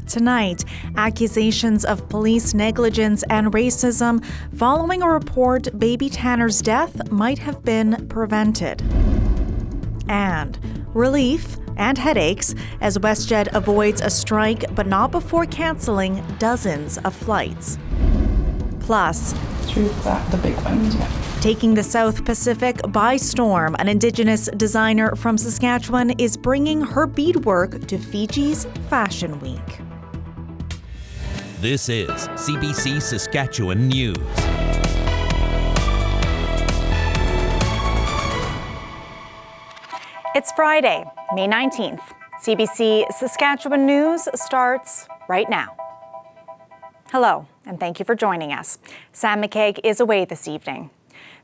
Tonight, accusations of police negligence and racism following a report baby Tanner's death might have been prevented. And relief and headaches as WestJet avoids a strike but not before canceling dozens of flights. Plus, through the big ones, yeah. Taking the South Pacific by storm, an Indigenous designer from Saskatchewan is bringing her beadwork to Fiji's Fashion Week. This is CBC Saskatchewan News. It's Friday, May 19th. CBC Saskatchewan News starts right now. Hello, and thank you for joining us. Sam McKeag is away this evening.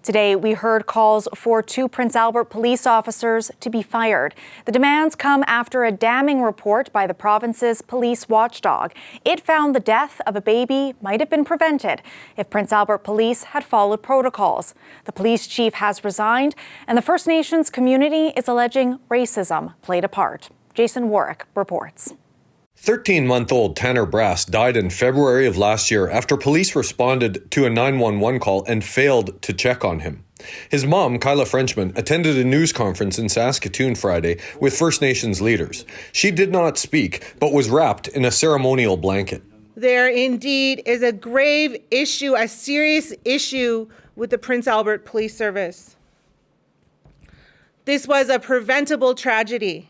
Today, we heard calls for 2 Prince Albert police officers to be fired. The demands come after a damning report by the province's police watchdog. It found the death of a baby might have been prevented if Prince Albert police had followed protocols. The police chief has resigned, and the First Nations community is alleging racism played a part. Jason Warwick reports. 13-month-old Tanner Brass died in February of last year after police responded to a 911 call and failed to check on him. His mom, Kyla Frenchman, attended a news conference in Saskatoon Friday with First Nations leaders. She did not speak, but was wrapped in a ceremonial blanket. There indeed is a grave issue, a serious issue with the Prince Albert Police Service. This was a preventable tragedy.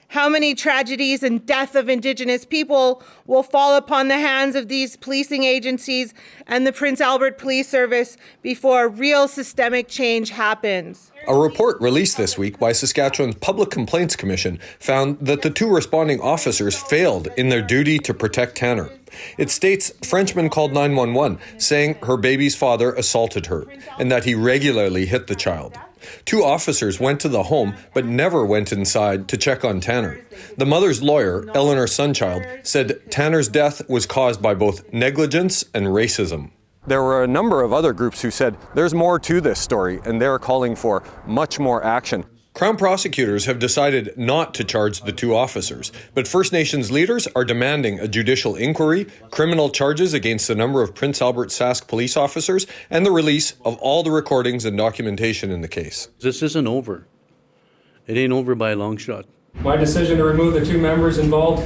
How many tragedies and death of Indigenous people will fall upon the hands of these policing agencies and the Prince Albert Police Service before real systemic change happens? A report released this week by Saskatchewan's Public Complaints Commission found that the 2 responding officers failed in their duty to protect Tanner. It states Frenchman called 911, saying her baby's father assaulted her and that he regularly hit the child. 2 officers went to the home but never went inside to check on Tanner. The mother's lawyer, Eleanor Sunchild, said Tanner's death was caused by both negligence and racism. There were a number of other groups who said there's more to this story and they're calling for much more action. Crown prosecutors have decided not to charge the 2 officers, but First Nations leaders are demanding a judicial inquiry, criminal charges against a number of Prince Albert Sask police officers, and the release of all the recordings and documentation in the case. This isn't over. It ain't over by a long shot. My decision to remove the 2 members involved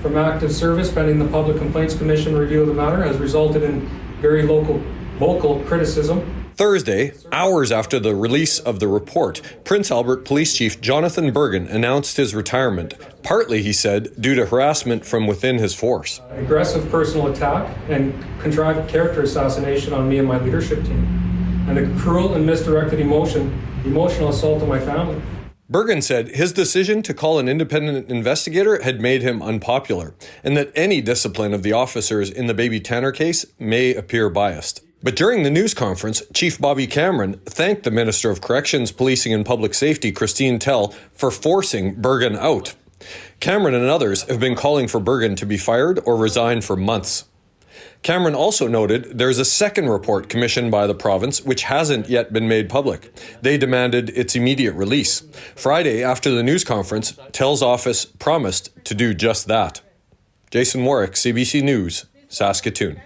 from active service pending the Public Complaints Commission review of the matter has resulted in very vocal criticism. Thursday, hours after the release of the report, Prince Albert Police Chief Jonathan Bergen announced his retirement, partly, he said, due to harassment from within his force. Aggressive personal attack and contrived character assassination on me and my leadership team, and a cruel and misdirected emotional assault on my family. Bergen said his decision to call an independent investigator had made him unpopular, and that any discipline of the officers in the baby Tanner case may appear biased. But during the news conference, Chief Bobby Cameron thanked the Minister of Corrections, Policing and Public Safety, Christine Tell, for forcing Bergen out. Cameron and others have been calling for Bergen to be fired or resign for months. Cameron also noted there's a second report commissioned by the province which hasn't yet been made public. They demanded its immediate release. Friday, after the news conference, Tell's office promised to do just that. Jason Warwick, CBC News, Saskatoon.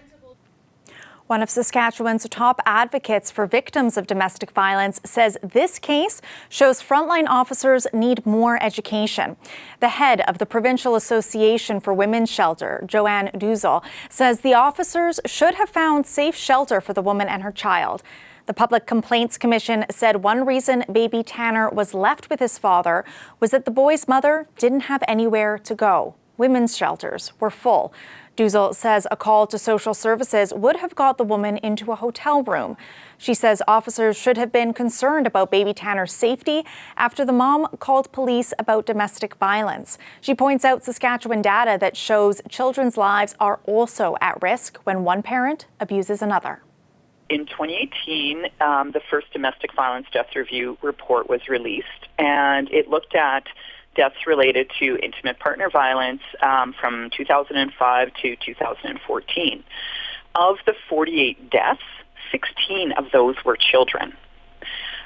One of Saskatchewan's top advocates for victims of domestic violence says this case shows frontline officers need more education. The head of the Provincial Association for Women's Shelter, Joanne Duzel, says the officers should have found safe shelter for the woman and her child. The Public Complaints Commission said one reason baby Tanner was left with his father was that the boy's mother didn't have anywhere to go. Women's shelters were full. Duzel says a call to social services would have got the woman into a hotel room. She says officers should have been concerned about baby Tanner's safety after the mom called police about domestic violence. She points out Saskatchewan data that shows children's lives are also at risk when one parent abuses another. In 2018, the first domestic violence death review report was released, and it looked at deaths related to intimate partner violence from 2005 to 2014. Of the 48 deaths, 16 of those were children.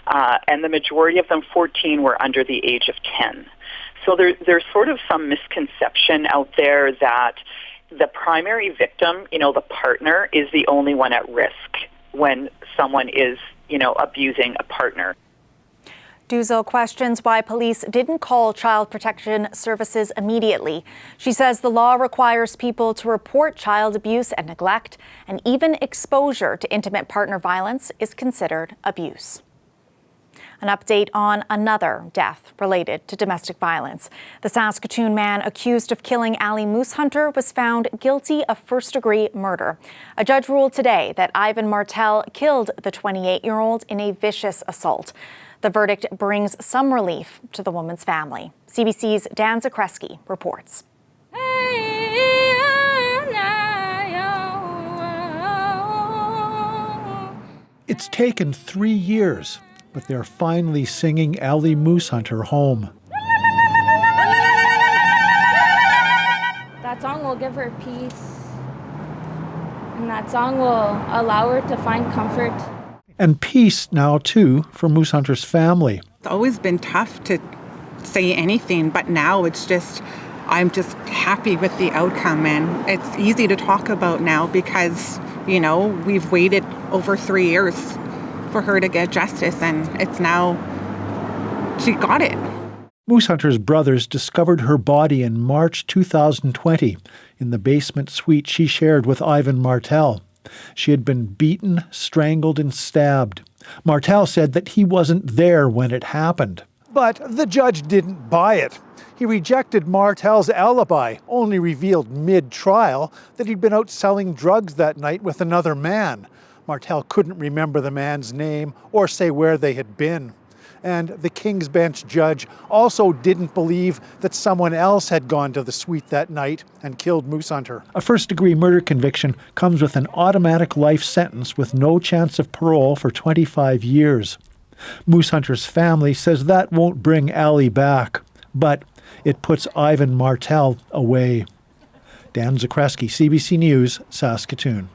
And the majority of them, 14, were under the age of 10. So there's sort of some misconception out there that the primary victim, the partner, is the only one at risk when someone is, abusing a partner. Duzel questions why police didn't call Child Protection Services immediately. She says the law requires people to report child abuse and neglect, and even exposure to intimate partner violence is considered abuse. An update on another death related to domestic violence. The Saskatoon man accused of killing Allison Moosehunter was found guilty of first-degree murder. A judge ruled today that Ivan Martell killed the 28-year-old in a vicious assault. The verdict brings some relief to the woman's family. CBC's Dan Zakreski reports. It's taken 3 years, but they're finally singing Allison Moosehunter home. That song will give her peace, and that song will allow her to find comfort. And peace now, too, for Moosehunter's family. It's always been tough to say anything, but now I'm just happy with the outcome, and it's easy to talk about now because, we've waited over 3 years for her to get justice, and it's now, she got it. Moosehunter's brothers discovered her body in March 2020 in the basement suite she shared with Ivan Martell. She had been beaten, strangled, and stabbed. Martell said that he wasn't there when it happened. But the judge didn't buy it. He rejected Martell's alibi, only revealed mid-trial that he'd been out selling drugs that night with another man. Martell couldn't remember the man's name or say where they had been. And the King's Bench judge also didn't believe that someone else had gone to the suite that night and killed Moosehunter. A first-degree murder conviction comes with an automatic life sentence with no chance of parole for 25 years. Moosehunter's family says that won't bring Allie back, but it puts Ivan Martell away. Dan Zakreski, CBC News, Saskatoon.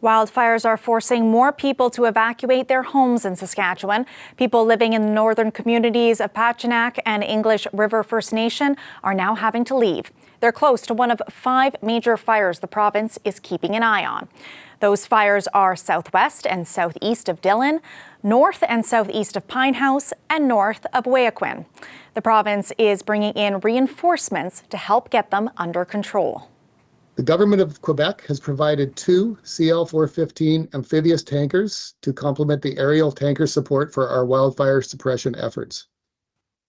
Wildfires are forcing more people to evacuate their homes in Saskatchewan. People living in the northern communities of Pachinak and English River First Nation are now having to leave. They're close to one of 5 major fires the province is keeping an eye on. Those fires are southwest and southeast of Dillon, north and southeast of Pinehouse, and north of Waiaquin. The province is bringing in reinforcements to help get them under control. The government of Quebec has provided 2 CL-415 amphibious tankers to complement the aerial tanker support for our wildfire suppression efforts.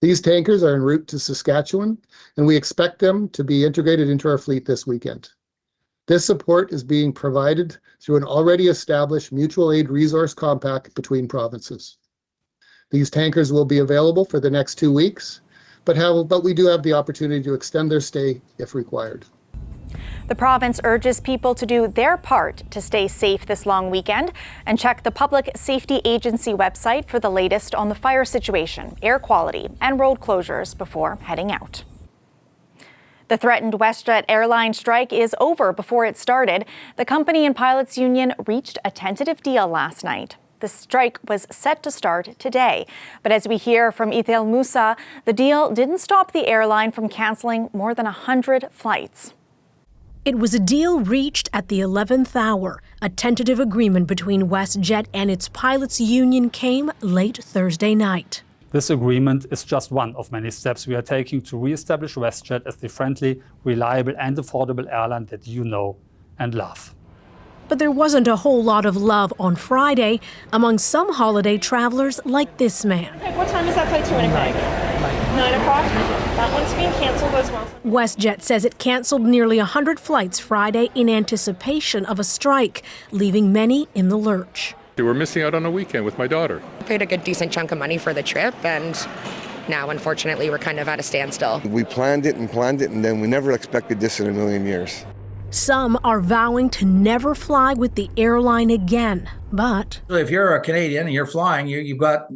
These tankers are en route to Saskatchewan, and we expect them to be integrated into our fleet this weekend. This support is being provided through an already established mutual aid resource compact between provinces. These tankers will be available for the next 2 weeks, but we do have the opportunity to extend their stay if required. The province urges people to do their part to stay safe this long weekend and check the Public Safety Agency website for the latest on the fire situation, air quality, and road closures before heading out. The threatened WestJet airline strike is over before it started. The company and pilots union reached a tentative deal last night. The strike was set to start today. But as we hear from Ithel Musa, the deal didn't stop the airline from canceling more than 100 flights. It was a deal reached at the 11th hour. A tentative agreement between WestJet and its pilots union came late Thursday night. This agreement is just one of many steps we are taking to re-establish WestJet as the friendly, reliable and affordable airline that you know and love. But there wasn't a whole lot of love on Friday among some holiday travelers like this man. Okay, what time is that flight to Winnipeg? 9 o'clock? That one's being canceled as well. WestJet says it canceled nearly 100 flights Friday in anticipation of a strike, leaving many in the lurch. We're missing out on a weekend with my daughter. I paid a good decent chunk of money for the trip, and now unfortunately we're kind of at a standstill. We planned it, and then we never expected this in a million years. Some are vowing to never fly with the airline again, but if you're a Canadian and you're flying, you've got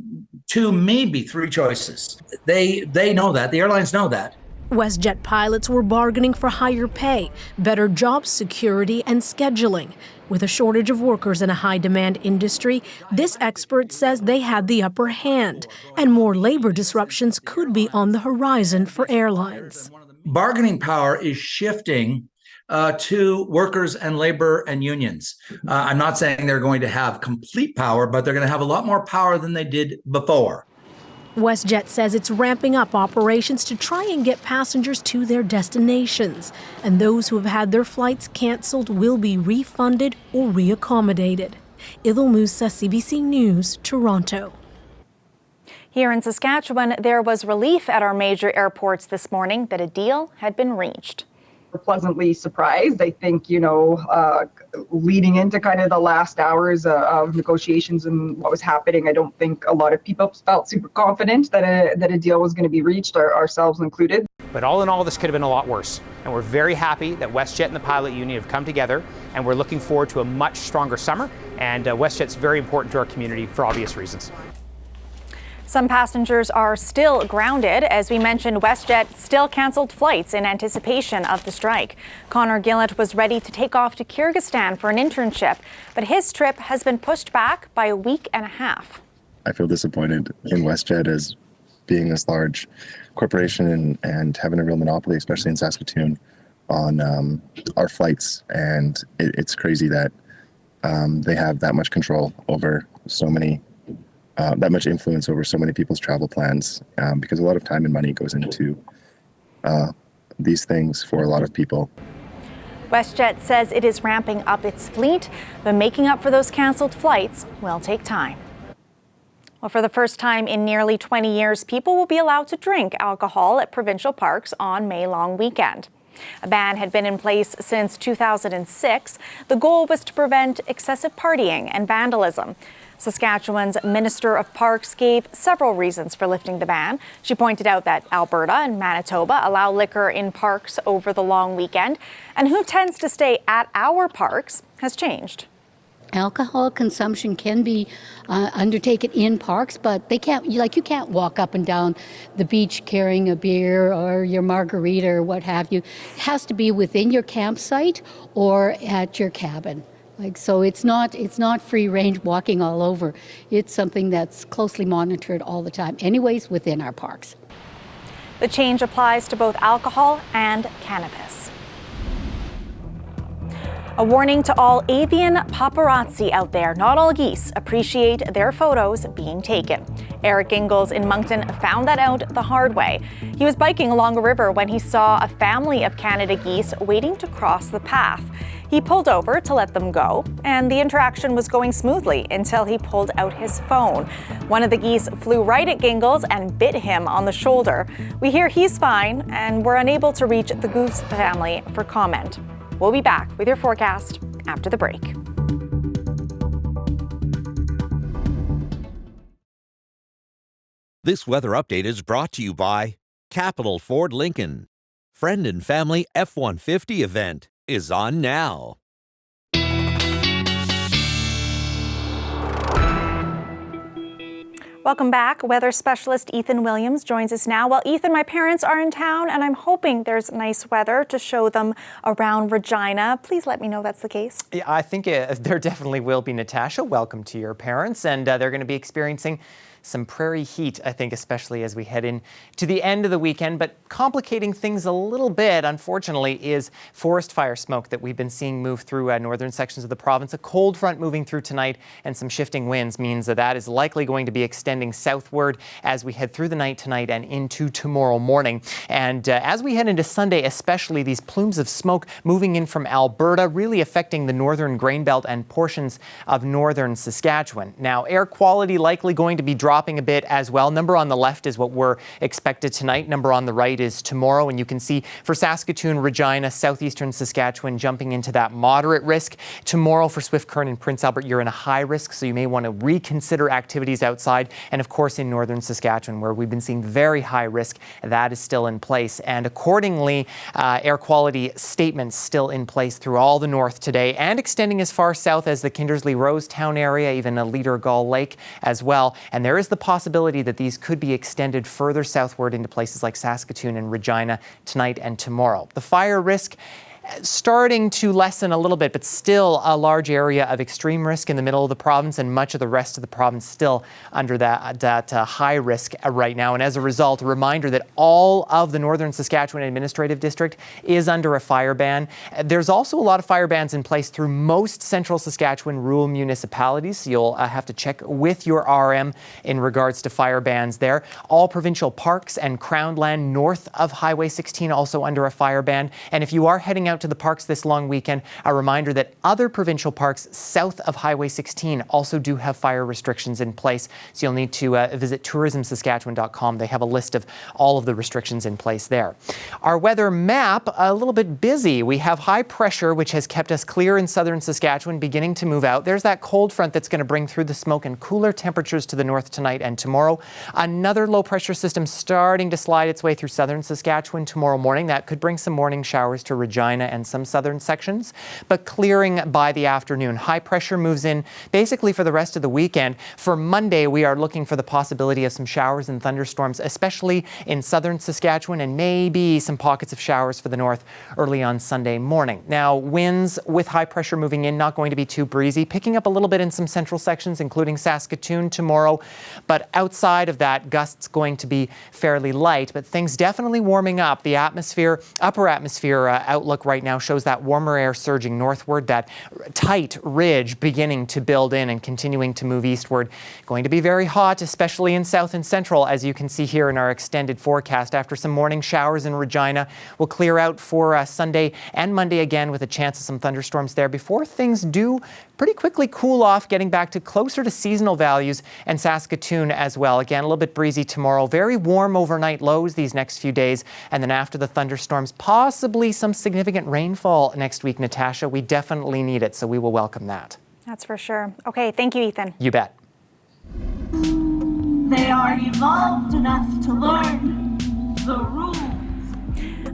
2, maybe 3 choices. They know that. The airlines know that. WestJet pilots were bargaining for higher pay, better job security, and scheduling. With a shortage of workers in a high-demand industry, this expert says they had the upper hand, and more labor disruptions could be on the horizon for airlines. Bargaining power is shifting to workers and labor and unions. I'm not saying they're going to have complete power, but they're going to have a lot more power than they did before. WestJet says it's ramping up operations to try and get passengers to their destinations, and those who have had their flights canceled will be refunded or reaccommodated. Ivan Martell, CBC News, Toronto. Here in Saskatchewan, there was relief at our major airports this morning that a deal had been reached. We're pleasantly surprised. I think, leading into kind of the last hours of negotiations and what was happening, I don't think a lot of people felt super confident that a deal was going to be reached, ourselves included. But all in all, this could have been a lot worse. And we're very happy that WestJet and the pilot union have come together, and we're looking forward to a much stronger summer. And WestJet's very important to our community for obvious reasons. Some passengers are still grounded. As we mentioned, WestJet still canceled flights in anticipation of the strike. Connor Gillett was ready to take off to Kyrgyzstan for an internship, but his trip has been pushed back by a week and a half. I feel disappointed in WestJet as being this large corporation and having a real monopoly, especially in Saskatoon, on our flights. And it's crazy that they have that much control over so many that much influence over so many people's travel plans, because a lot of time and money goes into these things for a lot of people. WestJet says it is ramping up its fleet, but making up for those canceled flights will take time. Well, for the first time in nearly 20 years, people will be allowed to drink alcohol at provincial parks on May long weekend. A ban had been in place since 2006. The goal was to prevent excessive partying and vandalism. Saskatchewan's Minister of Parks gave several reasons for lifting the ban. She pointed out that Alberta and Manitoba allow liquor in parks over the long weekend, and who tends to stay at our parks has changed. Alcohol consumption can be undertaken in parks, but they can't, you can't walk up and down the beach carrying a beer or your margarita or what have you. It has to be within your campsite or at your cabin. So it's not free range walking all over. It's something that's closely monitored all the time, anyways, within our parks. The change applies to both alcohol and cannabis. A warning to all avian paparazzi out there. Not all geese appreciate their photos being taken. Eric Ingalls in Moncton found that out the hard way. He was biking along a river when he saw a family of Canada geese waiting to cross the path. He pulled over to let them go, and the interaction was going smoothly until he pulled out his phone. One of the geese flew right at Gingles and bit him on the shoulder. We hear he's fine, and we're unable to reach the goose family for comment. We'll be back with your forecast after the break. This weather update is brought to you by Capital Ford Lincoln. Friend and Family F-150 event is on now. Welcome back. Weather specialist Ethan Williams joins us now. Well, Ethan, my parents are in town, and I'm hoping there's nice weather to show them around Regina. Please let me know that's the case. Yeah, I think there definitely will be, Natasha. Welcome to your parents, and they're going to be experiencing some prairie heat, I think, especially as we head in to the end of the weekend. But complicating things a little bit, unfortunately, is forest fire smoke that we've been seeing move through northern sections of the province. A cold front moving through tonight and some shifting winds means that is likely going to be extending southward as we head through the night tonight and into tomorrow morning. And as we head into Sunday, especially, these plumes of smoke moving in from Alberta, really affecting the northern grain belt and portions of northern Saskatchewan. Now, air quality likely going to be dropping a bit as well. Number on the left is what we're expected tonight. Number on the right is tomorrow. And you can see for Saskatoon, Regina, southeastern Saskatchewan jumping into that moderate risk. Tomorrow for Swift Current and Prince Albert, you're in a high risk, so you may want to reconsider activities outside. And of course, in northern Saskatchewan, where we've been seeing very high risk, that is still in place. And accordingly, air quality statements still in place through all the north today and extending as far south as the Kindersley Rosetown area, even a Leader Gull Lake as well. And there is the possibility that these could be extended further southward into places like Saskatoon and Regina tonight and tomorrow. The fire risk starting to lessen a little bit, but still a large area of extreme risk in the middle of the province, and much of the rest of the province still under that high risk right now. And as a result, a reminder that all of the Northern Saskatchewan Administrative District is under a fire ban. There's also a lot of fire bans in place through most central Saskatchewan rural municipalities, so you'll have to check with your RM in regards to fire bans there. All provincial parks and crown land north of Highway 16 also under a fire ban. And if you are heading out to the parks this long weekend, a reminder that other provincial parks south of Highway 16 also do have fire restrictions in place. So you'll need to visit tourismsaskatchewan.com. They have a list of all of the restrictions in place there. Our weather map, a little bit busy. We have high pressure, which has kept us clear in southern Saskatchewan, beginning to move out. There's that cold front that's going to bring through the smoke and cooler temperatures to the north tonight and tomorrow. Another low pressure system starting to slide its way through southern Saskatchewan tomorrow morning. That could bring some morning showers to Regina and some southern sections, but clearing by the afternoon. High pressure moves in basically for the rest of the weekend. For Monday, we are looking for the possibility of some showers and thunderstorms, especially in southern Saskatchewan, and maybe some pockets of showers for the north early on Sunday morning. Now, winds with high pressure moving in, not going to be too breezy, picking up a little bit in some central sections, including Saskatoon tomorrow, but outside of that, gusts going to be fairly light, but things definitely warming up. The atmosphere, upper atmosphere outlook right now shows that warmer air surging northward, that tight ridge beginning to build in and continuing to move eastward. Going to be very hot, especially in south and central, as you can see here in our extended forecast. After some morning showers in Regina, we'll clear out for Sunday and Monday again with a chance of some thunderstorms there before things do pretty quickly cool off, getting back to closer to seasonal values, and Saskatoon as well. Again, a little bit breezy tomorrow. Very warm overnight lows these next few days, and then after the thunderstorms, possibly some significant rainfall next week, Natasha. We definitely need it, so we will welcome that. That's for sure. Okay, thank you, Ethan. You bet. They are evolved enough to learn the rules.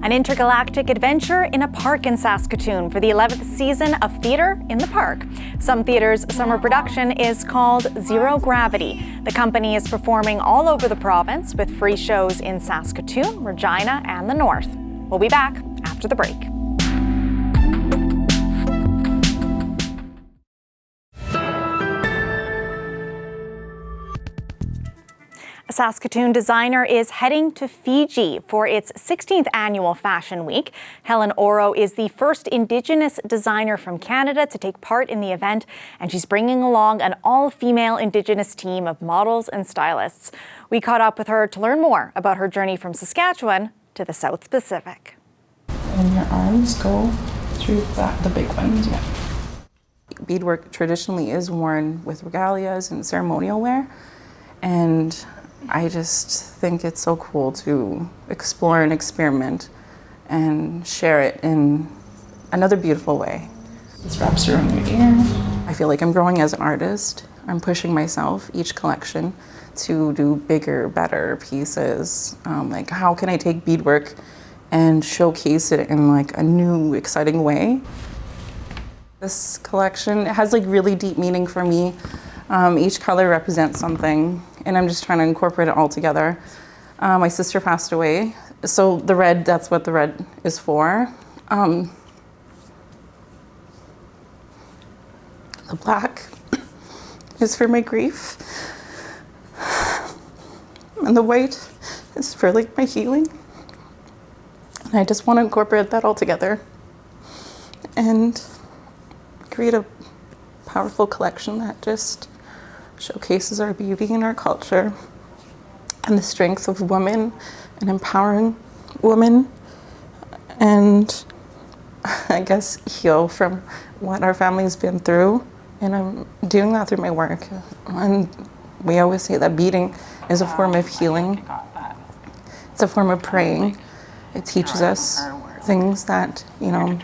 An intergalactic adventure in a park in Saskatoon for the 11th season of Theatre in the Park. Some theaters' summer production is called Zero Gravity. The company is performing all over the province with free shows in Saskatoon, Regina, and the north. We'll be back after the break. A Saskatoon designer is heading to Fiji for its 16th annual Fashion Week. Helen Oro is the first Indigenous designer from Canada to take part in the event, and she's bringing along an all-female Indigenous team of models and stylists. We caught up with her to learn more about her journey from Saskatchewan to the South Pacific. And your arms go through the big ones, yeah. Beadwork traditionally is worn with regalias and ceremonial wear, and I just think it's so cool to explore and experiment and share it in another beautiful way. This wraps around your ear. I feel like I'm growing as an artist. I'm pushing myself each collection to do bigger, better pieces. Like, how can I take beadwork and showcase it in like a new, exciting way? This collection has like really deep meaning for me. Each color represents something, and I'm just trying to incorporate it all together. My sister passed away, so the red, that's what the red is for. The black is for my grief, and the white is for like my healing. And I just want to incorporate that all together and create a powerful collection that just showcases our beauty and our culture and the strength of women and empowering women, and I guess heal from what our family's been through. And I'm doing that through my work. And we always say that beading is a form of healing. It's a form of praying. It teaches us things that, you know,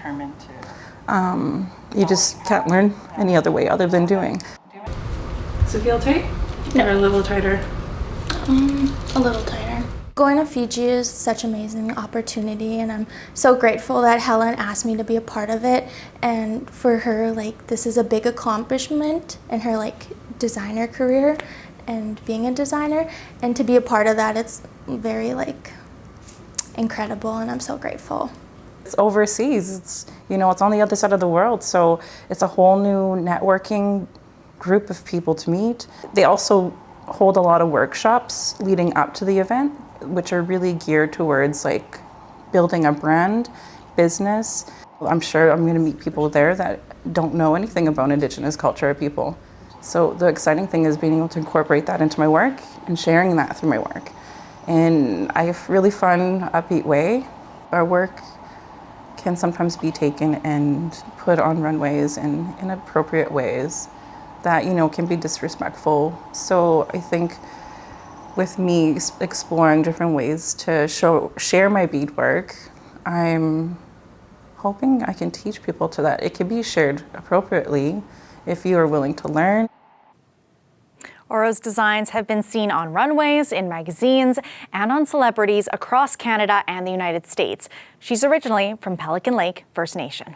you just can't learn any other way other than doing. Does it feel tight? No. Or a little tighter? A little tighter. Going to Fiji is such an amazing opportunity, and I'm so grateful that Helen asked me to be a part of it. And for her, like, this is a big accomplishment in her like designer career, and being a designer, and to be a part of that, it's very incredible, and I'm so grateful. It's overseas. It's it's on the other side of the world, so it's a whole new networking group of people to meet. They also hold a lot of workshops leading up to the event, which are really geared towards building a brand, business. I'm sure I'm going to meet people there that don't know anything about Indigenous culture or people. So the exciting thing is being able to incorporate that into my work and sharing that through my work. In a really fun, upbeat way. Our work can sometimes be taken and put on runways in inappropriate ways that, can be disrespectful. So I think with me exploring different ways to share my beadwork, I'm hoping I can teach people to that it can be shared appropriately if you are willing to learn. Oro's designs have been seen on runways, in magazines, and on celebrities across Canada and the United States. She's originally from Pelican Lake First Nation.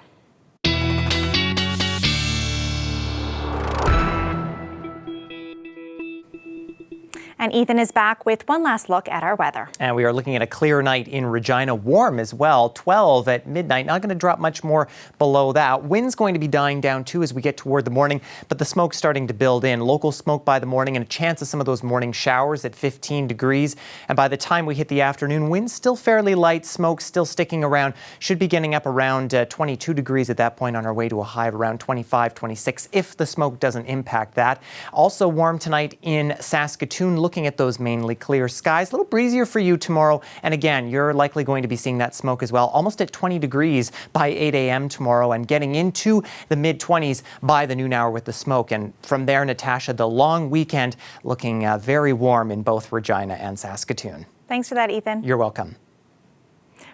And Ethan is back with one last look at our weather. And we are looking at a clear night in Regina, warm as well, 12 at midnight. Not going to drop much more below that. Wind's going to be dying down too as we get toward the morning, but the smoke's starting to build in. Local smoke by the morning and a chance of some of those morning showers at 15 degrees. And by the time we hit the afternoon, wind's still fairly light, smoke still sticking around. Should be getting up around 22 degrees at that point on our way to a high of around 25, 26 if the smoke doesn't impact that. Also warm tonight in Saskatoon. Looking at those mainly clear skies. A little breezier for you tomorrow. And again, you're likely going to be seeing that smoke as well. Almost at 20 degrees by 8 a.m. tomorrow and getting into the mid-20s by the noon hour with the smoke. And from there, Natasha, the long weekend looking very warm in both Regina and Saskatoon. Thanks for that, Ethan. You're welcome.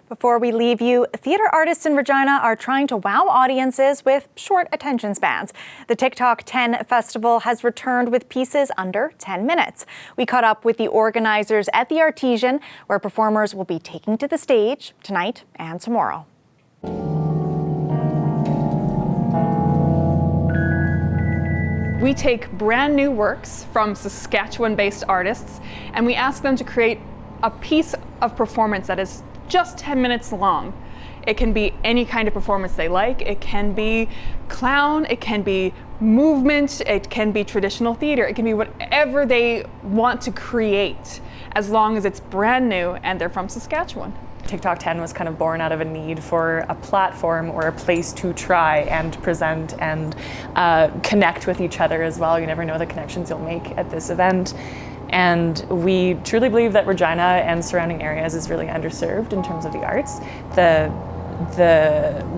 Before we leave you, theater artists in Regina are trying to wow audiences with short attention spans. The TikTok 10 Festival has returned with pieces under 10 minutes. We caught up with the organizers at the Artesian, where performers will be taking to the stage tonight and tomorrow. We take brand new works from Saskatchewan-based artists, and we ask them to create a piece of performance that is just 10 minutes long. It can be any kind of performance they like. It can be clown, it can be movement, it can be traditional theater, it can be whatever they want to create, as long as it's brand new and they're from Saskatchewan. TikTok 10 was kind of born out of a need for a platform or a place to try and present and connect with each other as well. You never know the connections you'll make at this event. And we truly believe that Regina and surrounding areas is really underserved in terms of the arts. The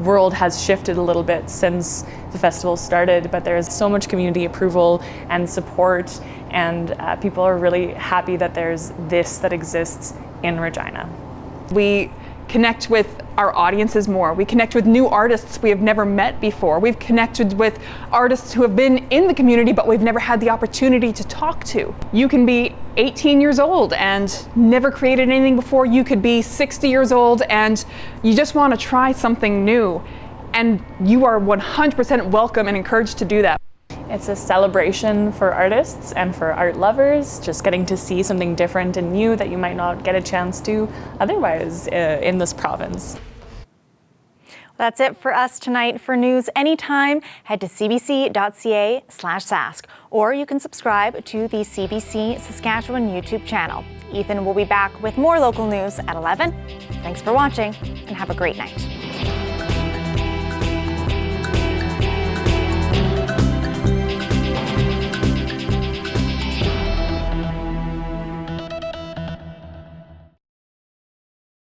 world has shifted a little bit since the festival started, but there's so much community approval and support, and people are really happy that there's this that exists in Regina. We connect with our audiences more. We connect with new artists we have never met before. We've connected with artists who have been in the community but we've never had the opportunity to talk to. You can be 18 years old and never created anything before. You could be 60 years old and you just want to try something new. And you are 100% welcome and encouraged to do that. It's a celebration for artists and for art lovers, just getting to see something different and new that you might not get a chance to otherwise in this province. That's it for us tonight. For news anytime, head to cbc.ca/Sask, or you can subscribe to the CBC Saskatchewan YouTube channel. Ethan will be back with more local news at 11. Thanks for watching and have a great night.